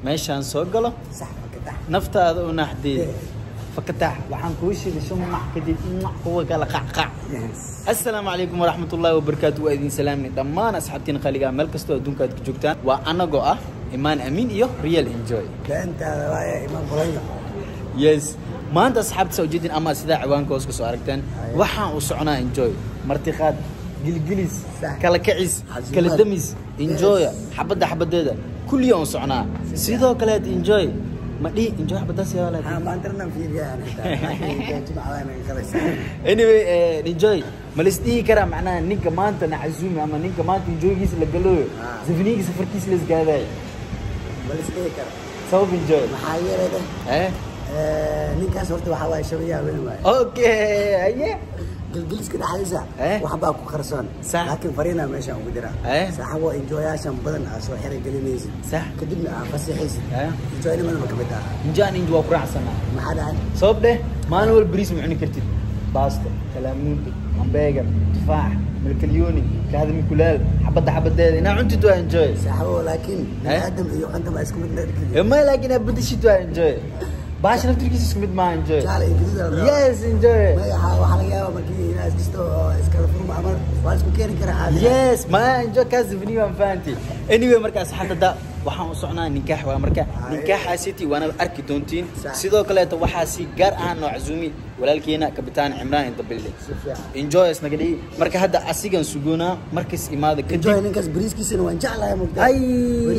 meeshaan soo galo naftaada u naxdii fakatax waxaan kuu sheegay shan wax kadib kuwa kala qacqac assalaamu calaykum waraxmatullaahi wabarakaatuh waa idin salaamnay dhammaan asxaabtiin qaliga meel kastoo adduunka aad ku joogtaan waa anagoo ah imaan amiin iyo real enjoy beentaada waaya imaan qolaya yes maanta asxaabta soo jeedin ama sida ciwaanka hoos ka soo aragteen waxaan u soconaa enjoy martiqaad gilgilis kala kicis kala damis enjoy xabadeeda kulliya u soconaa sidoo kale enjoy ما دي انجوي حبتاس يا ولد ما انترنا في يعني anyway enjoy مالستي كرا معناها نينك ما انت نعزومي اما نينك ما انت انجوي جيس لقلو زفنيك سفركيس لس قاعد مالستي كرا صوب انجوي محاير هذا نينك صورت وحواي شويه وين اوكي ايه جلجلس كده عايزة وحبا أكو خرسان صح لكن فرينا ماشي أو بدرا صح هو إنجوي عشان بدن أسوأ حرق جلينيزي صح كدبنا فسي حيزي إنجوي أنا ما كبتها إنجاني إنجوا كرع سنة ما حدا عن صوب ده ما نقول بريس معني كرتي باستا كلامونتي همبرجر تفاح ملكليوني كهذا من كلال حبة ده أنا عندي تو إنجوي صح هو لكن أقدم أنت ما اسمه ما لكن أبدي شيء تو إنجوي باش نفترض كيس اسمه ما انجوي تعال انجليزي يس انجوي ما حاجه ماكي ناس كستو اسكالفور عمل واش كيري كره عادي يس ما انجو كازفني ما فهمتي اني مركز حتى دا waxaan u socnaa nikaax waa marka nikaaxaasiti waana arki doontiin sidoo kale waxa si gaar ah nooc azumi walaalkeena kabitaan Imraan inta bilay enjoy isnagadi marka hadda asigan suguna markas imaada kadib enjoy ninkas bariiskiisana waan jeclahay mugda ay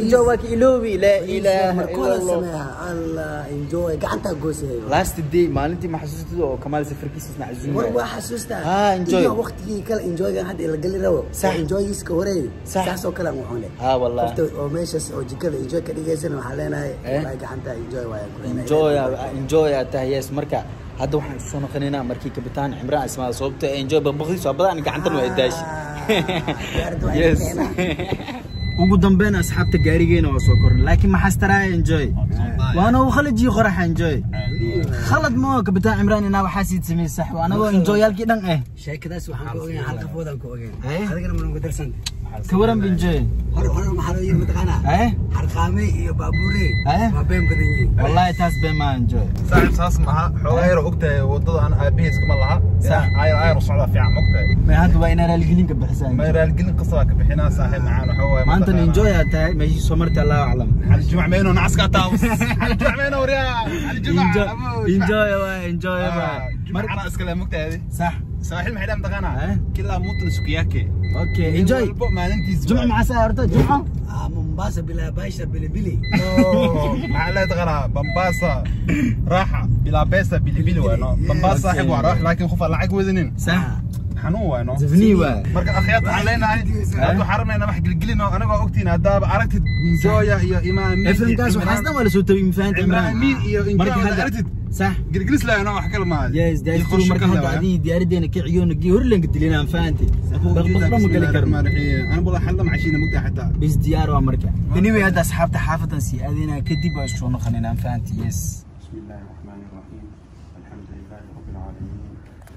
enjoy waa iloobi la ilaaha illallah allah enjoy gacanta goosay last day maalintii ma xasuustay oo kamaal safarkiisna azumi war xasuustaa enjoy waqtigii kala enjoy gan hadda la gali rabo enjoy iska horeey saas oo kala wuxuu leeyahay wallahi oo meeshas oo jikada enjoy ka dhigaysana waxa leenahay wallahi gacanta enjoy waa enjoy taayes marka هذا واحد شو نخلينا مركي كابتن عمران اسمه صوبته انجوي ببغي صوبته انا قاعد انتن واداش يس وقدام بين اصحابته غاريغينا وسوكر لكن ما حستراي انجوي وانا وخلد جي قرح انجوي خلد مو كابتن عمران انا وحاسيد سمي صح وانا انجوي يالكي دن شيء كذا waxaan ku ogeyn halka foodan ku ogeyn adigana ma ugu darsan كورن بنجوي hore ma xaro yir mataqana harqaame iyo baabuure ma been badan yihiin والله تاس بين ما انجوي صاحب ساس معها xogeeyro ogtahay wadada aan aabihiis kuma laha ayr socda fiican ogtahay ma hada waa inaan raalgelin ka bixisaan ma raalgelin qasaba ka bixinaa saaxiib macaan waxa way maanta enjoy tahay ma soo martay Allah aclam hal jumع meeno nacaska taawus hal jumع meeno wariya hal jumع enjoy marka iskala mogtahay صح saaxiib maxay dhan taqana kila mutun sukiyake اوكي enjoy جمعة مع سيارته جمعة مومباسا بلا بايشة بلبلي معلاه تغرى بمباسا راحة بلا بيسا بلبلي وانا بمباسا صاحب وراح لكن خوف العق وذنين صح حنو وانا زفنيوة مركز اخيات علينا هادو حرمنا انا محق القلينا انا اوقتين هدا عرفت انجويا يا امام افهم كاس وحاسنا ولا سو تبي مفهمت عمران مين يا انجويا عرفت صح قلقلس لا انا وحكى ما يس داير كل مركز عادي دياردينا كعيون جي هورلين قلت لنا فهمتي بخبره ما قال كرم انا والله حلم عشينا مقطع حتى بس ديار وامريكا اني هذا اصحاب حافظا سي ادينا كدب شلون خلينا فهمتي يس بسم الله الرحمن الرحيم الحمد لله رب العالمين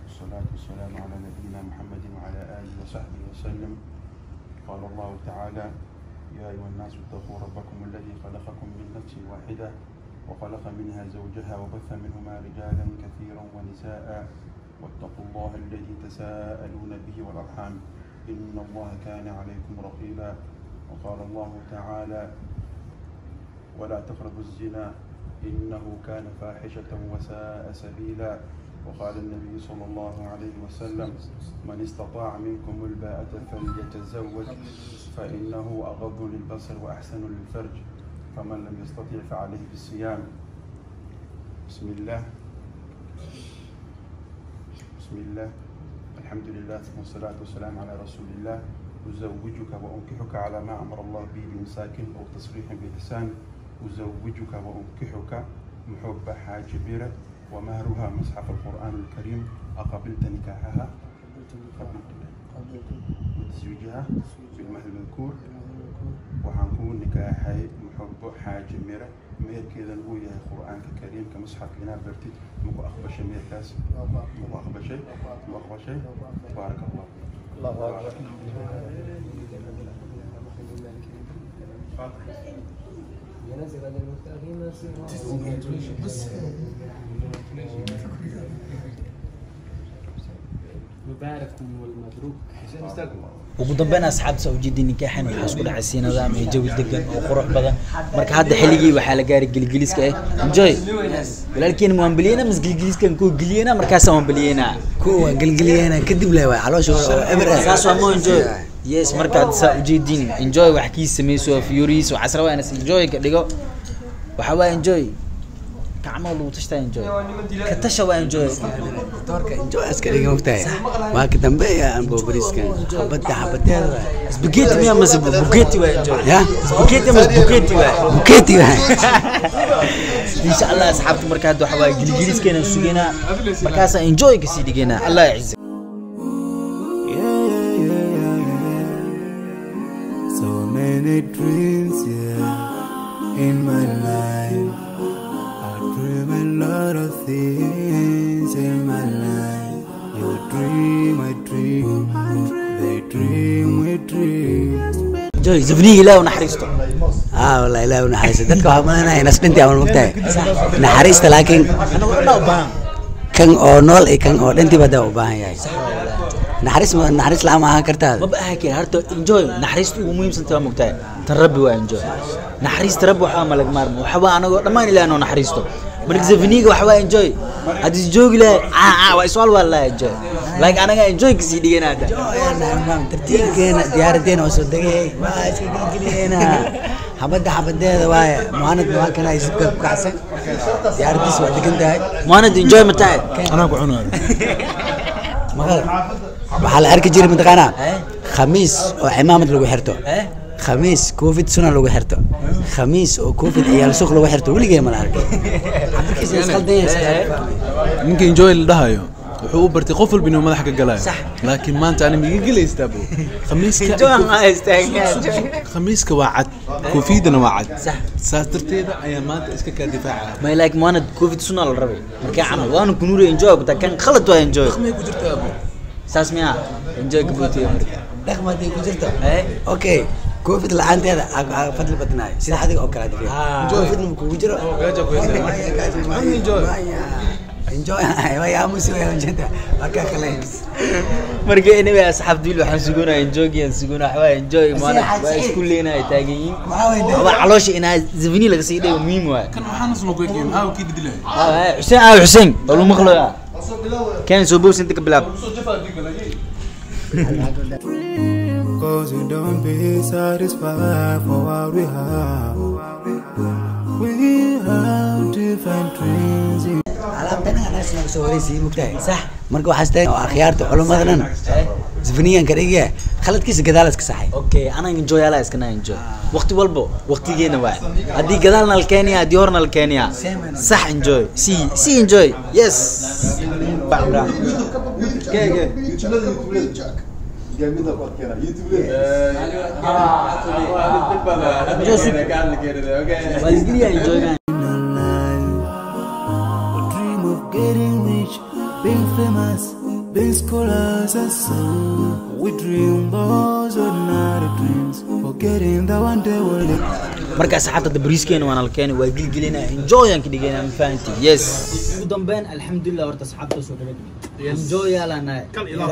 والصلاه والسلام على نبينا محمد وعلى اله وصحبه وسلم قال الله تعالى يا ايها الناس اتقوا ربكم الذي خلقكم من نفس واحده وخلق منها زوجها وبث منهما رجالا كثيرا ونساء واتقوا الله الذي تساءلون به والارحام ان الله كان عليكم رقيبا وقال الله تعالى ولا تقربوا الزنا انه كان فاحشه وساء سبيلا وقال النبي صلى الله عليه وسلم من استطاع منكم الباءة فليتزوج فانه اغض للبصر واحسن للفرج فمن لم يستطع فعليه بالصيام بسم الله الحمد لله والصلاة والسلام على رسول الله أزوجك وأنكحك على ما أمر الله به بإمساك أو تصريح بإحسان أزوجك وأنكحك محبة حاجبيرة ومهرها مصحف القرآن الكريم أقبلت نكاحها وتزويجها بالمهر المذكور وحنكون نكاحي محب حاجة ميرة مير كذا نقول يا القرآن الكريم كمصحف هنا برتد مكو أخبش مير كاس مكو أخبش بارك الله ugu dambeyn asxaabta soo jeedin nikaaxan waxa isku dhacaysiinada ama jawi degan oo qurux badan marka hadda xilligii waxa la gaaray gilgiliska enjoy walaalkiin waan biliyana mas gilgiliskan ku giliyana markaas waan biliyana kuwa gilgiliyana kadib leeyahay caloosha ebre saas waa mo enjoy yes marka hadda soo jeedin enjoy wax kii sameeyso furious oo casra waa enjoy ka dhigo waxa waa enjoy كعمل وتشتا انجوي كتشا وانجوي دورك انجوي اسكري وقتها ما كدم بيا ام بوبريس كان حبتها سباجيتي ميا مس بوكيتي وانجوي يا سباجيتي مس بوكيتي بوكيتي ان شاء الله اصحابتي markaa waxa way gilgilis keenan sugeena markaas enjoy ka sii dhigena Allah يعزك so many dreams yeah in my life a lot of things in my life. You dream, I dream. They dream, we dream. Joy, زبني لا ونحرسته. والله لا ونحرسته. دتك وحملنا هنا سبنتي عمل مقطع. نحرسته لكن. أنا ولا أبان. كان أونول كان أو أنت بدأ أبان يا. نحرس لا ما كرتها. ما بقى هيك هرتو enjoy نحرسته ومهم سنتها مقطع. تربي وانجوي. نحرس تربي وحاملك مرمى وحبا أنا لما إلى أنا نحرسته. مركز فينيك وحوا انجوي هذا جوج لا واسوال والله انجوي لايك انا انجوي كسيدي انا هذا انا ترتيبنا ديارتين وصدقي ما اسكلنا حبد هذا واي مهند ما كان يسبك كعسن ديارتي سو دكنت مهند انجوي متى انا كعنو ما waxaa la arki jiray mataqaana khamiis oo cimaamad lagu xirto خميس كوفيد سنة لو حرته خميس أو كوفيد عيال سوق لو حرته ولي جاي ما نعرف ممكن انجوي الدهايو وحو برتي قفل بينه ما حق قلاي لكن ما انت انا ميجي لي استابو خميس خميس كواعد كوفيد انا وعد صح ساترتيدا ايا ما انت اسك كدفاع ما لايك ماند كوفيد سنة الربي مركا عمل وانا كنوري انجوي بتا كان خلط وا انجوي ما كجرت ابو ساسميا انجوي كبوتي دخمه دي كجرت اوكي كوفيد العندي هذا فضل بدناي سيد حدك او كلا دفي كوفيد مكو جرو جاجا كويس انجوي انجوي يا موسى يا جد اكا خلاص marka inay asxaab diil waxaan sugunaa enjoy waxa enjoy maana waa isku leenay taageeyeen waa caloosha inaa zivni laga sii dhayo muhiim waa kan waxaan isla go'een kii bedilay Hussein wala maqlaya kan soo boos inta ka bilaab Cause we don't be satisfied for what we have. We have different dreams. alaabtana ana isna soo wareysay mugtahay sax marka waxa istaan oo akhyaarta culummadan zifniyan kariga khaladkiisa gadaal iska saxay okay ana enjoy ala iska enjoy waqti walbo waqtigeena waa hadii gadaalna la Kenya hadii horna la Kenya sax enjoy si enjoy yes kege جامده قدكنا يوتيوب dream of getting rich, being famous, being scholars and so we dream those ordinary dreams, forgetting that one day we'll live. marka saxaabta bariiskeena waan halkeen waa gilgilina enjoy aan kidhigayna ma fahanti yes ugu dambeyn alxamdulillah horta saxaabta soo dhawaad enjoy yaalana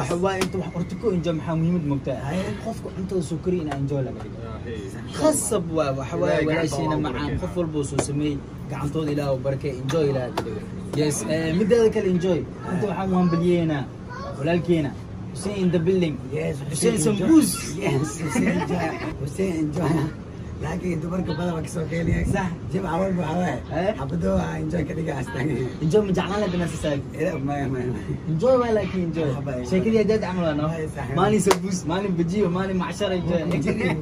waxa waa inta wax qorto ku enjoy maxaa muhiimad mogtaa qofku cuntada soo kari in enjoy laga dhigo khasab waxa waa walaashayna macaan qof walba soo sameey gacantooda ilaahay barakay enjoy ilaahay ka dhigo yes midada kale enjoy inta waxa waan baliyayna walaalkeena Hussein in the building yes Hussein Sambus yes Hussein enjoy لكن دبرك بدل ما كسر كيني صح جيب عوال بحواه حبدوها انجوي كده استنى انجوي مجعلنا بناس ساق ما انجوي ولا كي انجوي شكلي يا جد عملوا انا ماني سبوس ماني بجيو ماني معشر انجوي انجوي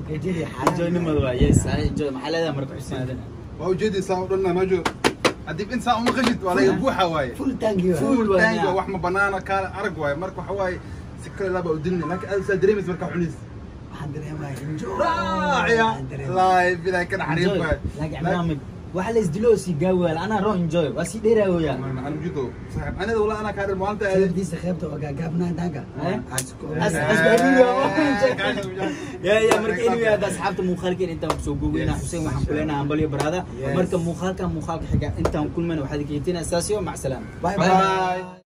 انجوي نمضوا يس انجوي محل هذا مرت حسين هذا وجدي صاحبنا ماجو اديب انسان ما خشت ولا يبوحه واي فول تانجي فول تانجي وحما بنانا كان ارق واي مركو حواي سكر لا بودلني لكن انسى دريمس مركو حنيس راعية لايف إذا كان حريف لكن برنامج waxa la isdilo si gaawal ana ro enjoy wasi dheeraayo انا جيتو صاحب انا والله انا كان المالته ديس خيبته وقابنا دانكا يا marka inuu yahay asxaabta muuqaalkeen inta ku soo googayna Xuseen waxaan ku leenahay ambaliyo barada marka muuqaalka xiga intaan kulmayna waxaad ka yeetinaa saasiyo mac salaam باي باي